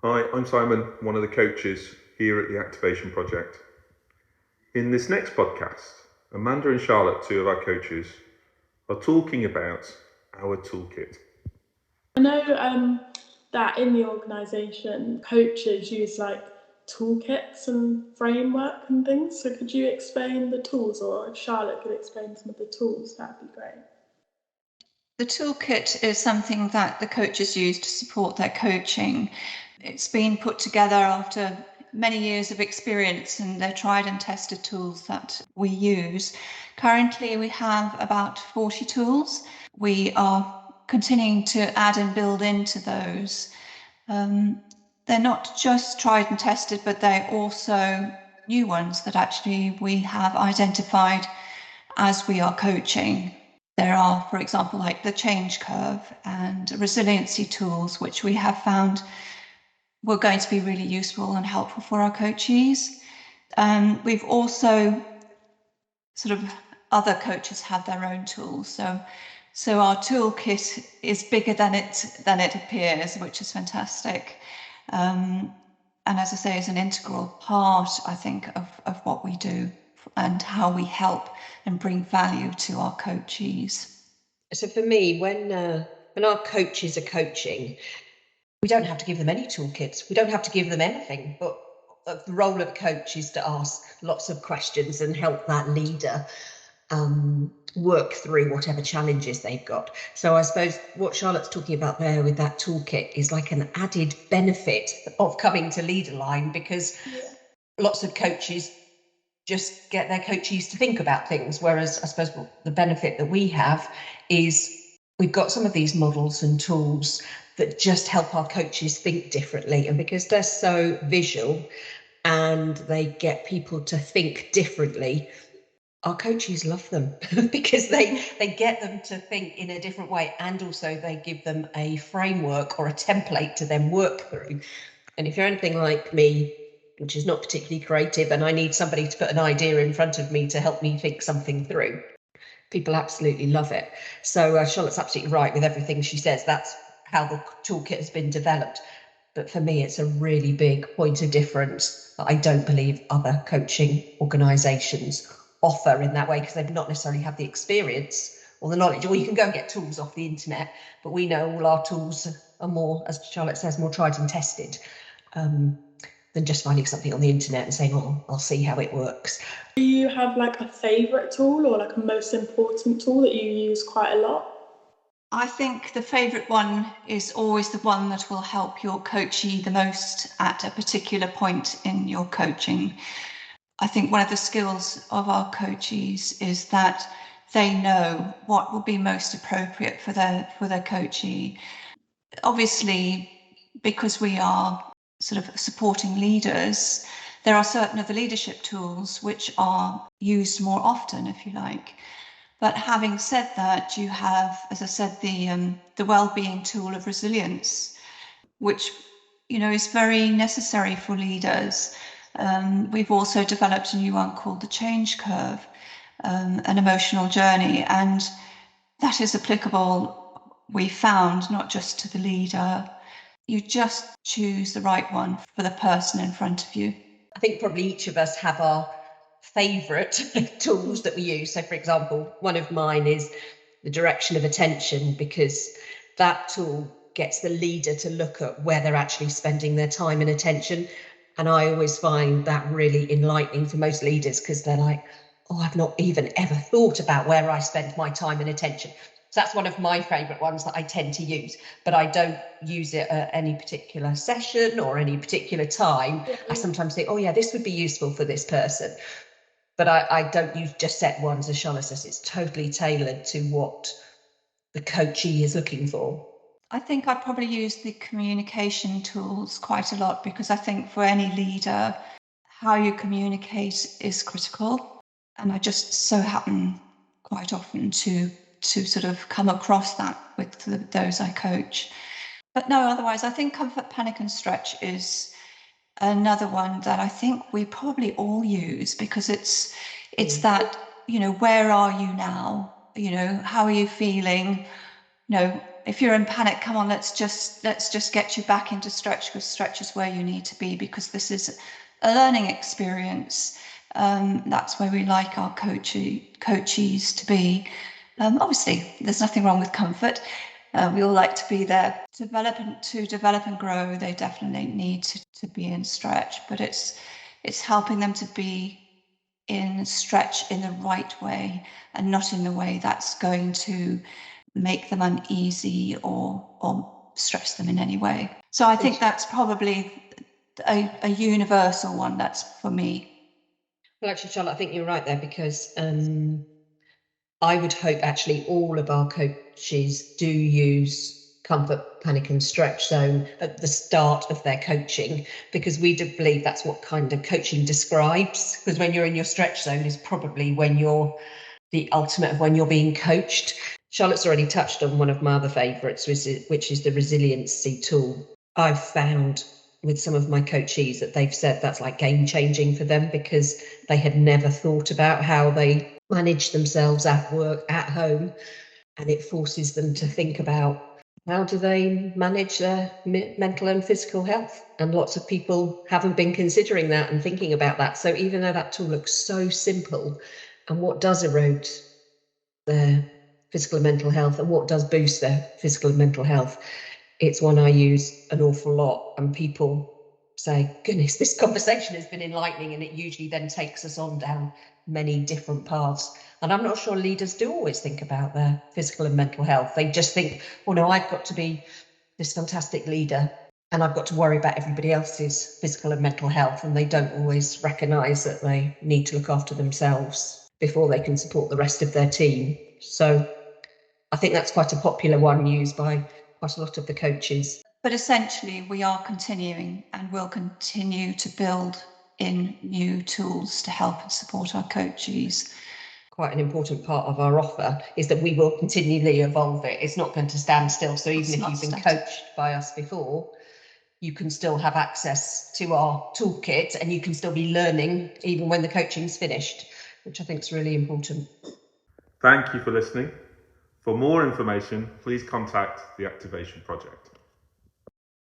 Hi, I'm Simon, one of the coaches here at the Activation Project. In this next podcast, Amanda and Charlotte, two of our coaches, are talking about our toolkit. I know that in the organisation, coaches use like toolkits and framework and things. So could you explain the tools, or if Charlotte could explain some of the tools, that'd be great. The toolkit is something that the coaches use to support their coaching. It's been put together after many years of experience, and they're tried and tested tools that we use. Currently, we have about 40 tools. We are continuing to add and build into those. They're not just tried and tested, but they're also new ones that actually we have identified as we are coaching. There are, for example, like the change curve and resiliency tools, which we have found were going to be really useful and helpful for our coaches. We've also sort of other coaches have their own tools. So our toolkit is bigger than it appears, which is fantastic. And as I say, is an integral part, I think, of what we do and how we help and bring value to our coaches. So for me, when our coaches are coaching, we don't have to give them any toolkits. We don't have to give them anything, but the role of coach is to ask lots of questions and help that leader work through whatever challenges they've got. So I suppose what Charlotte's talking about there with that toolkit is like an added benefit of coming to Leader Line, because lots of coaches just get their coaches to think about things. Whereas I suppose the benefit that we have is we've got some of these models and tools that just help our coaches think differently. And because they're so visual and they get people to think differently, our coaches love them because they get them to think in a different way, and also they give them a framework or a template to then work through. And if you're anything like me, which is not particularly creative, and I need somebody to put an idea in front of me to help me think something through, people absolutely love it. So Charlotte's absolutely right with everything she says. That's how the toolkit has been developed. But for me, it's a really big point of difference that I don't believe other coaching organisations offer in that way, because they've not necessarily had the experience or the knowledge. Or you can go and get tools off the internet, but we know all our tools are more, as Charlotte says, more tried and tested than just finding something on the internet and saying, oh, I'll see how it works. Do you have like a favourite tool or like a most important tool that you use quite a lot? I think the favourite one is always the one that will help your coachee the most at a particular point in your coaching. I think one of the skills of our coaches is that they know what will be most appropriate for their coachee. Obviously, because we are sort of supporting leaders, there are certain of the leadership tools which are used more often, if you like. But having said that, you have, as I said, the well-being tool of resilience, which is very necessary for leaders. We've also developed a new one called the change curve, an emotional journey, and that is applicable, we found, not just to the leader. You just choose the right one for the person in front of you. I think probably each of us have our favourite tools that we use. So, for example, one of mine is the direction of attention, because that tool gets the leader to look at where they're actually spending their time and attention. And I always find that really enlightening for most leaders, because they're like, oh, I've not even ever thought about where I spend my time and attention. So that's one of my favourite ones that I tend to use, but I don't use it at any particular session or any particular time. I sometimes think, oh yeah, this would be useful for this person. But I don't use just set ones, as Charlotte says. It's totally tailored to what the coachee is looking for. I think I probably use the communication tools quite a lot, because I think for any leader, how you communicate is critical. And I just so happen quite often to sort of come across that with those I coach. But no, otherwise, I think Comfort, Panic and Stretch is another one that I think we probably all use, because it's that, where are you now? How are you feeling? if you're in panic, come on, let's just get you back into stretch, because stretch is where you need to be, because this is a learning experience. That's where we like our coachees to be. Obviously, there's nothing wrong with comfort. We all like to be there. To develop and grow, they definitely need to be in stretch, but it's helping them to be in stretch in the right way, and not in the way that's going to make them uneasy or stress them in any way. So I think that's probably a universal one. That's for me. Well, actually, Charlotte, I think you're right there, because I would hope actually all of our coaches do use comfort, panic and stretch zone at the start of their coaching, because we do believe that's what kind of coaching describes. Because when you're in your stretch zone is probably when you're the ultimate of when you're being coached. Charlotte's already touched on one of my other favourites, which is the resiliency tool. I've found with some of my coachees that they've said that's like game changing for them, because they had never thought about how they manage themselves at work, at home, and it forces them to think about how do they manage their mental and physical health. And lots of people haven't been considering that and thinking about that. So even though that tool looks so simple, and what does erode their physical and mental health and what does boost their physical and mental health, it's one I use an awful lot, and people say, goodness, this conversation has been enlightening, and it usually then takes us on down many different paths. And I'm not sure leaders do always think about their physical and mental health. They just think, oh no, I've got to be this fantastic leader and I've got to worry about everybody else's physical and mental health, and they don't always recognise that they need to look after themselves before they can support the rest of their team. So I think that's quite a popular one used by quite a lot of the coaches. But essentially, we are continuing and will continue to build in new tools to help and support our coaches. Quite an important part of our offer is that we will continually evolve it. It's not going to stand still. So even if you've been coached by us before, you can still have access to our toolkit, and you can still be learning even when the coaching's finished, which I think is really important. Thank you for listening. For more information, please contact the Activation Project.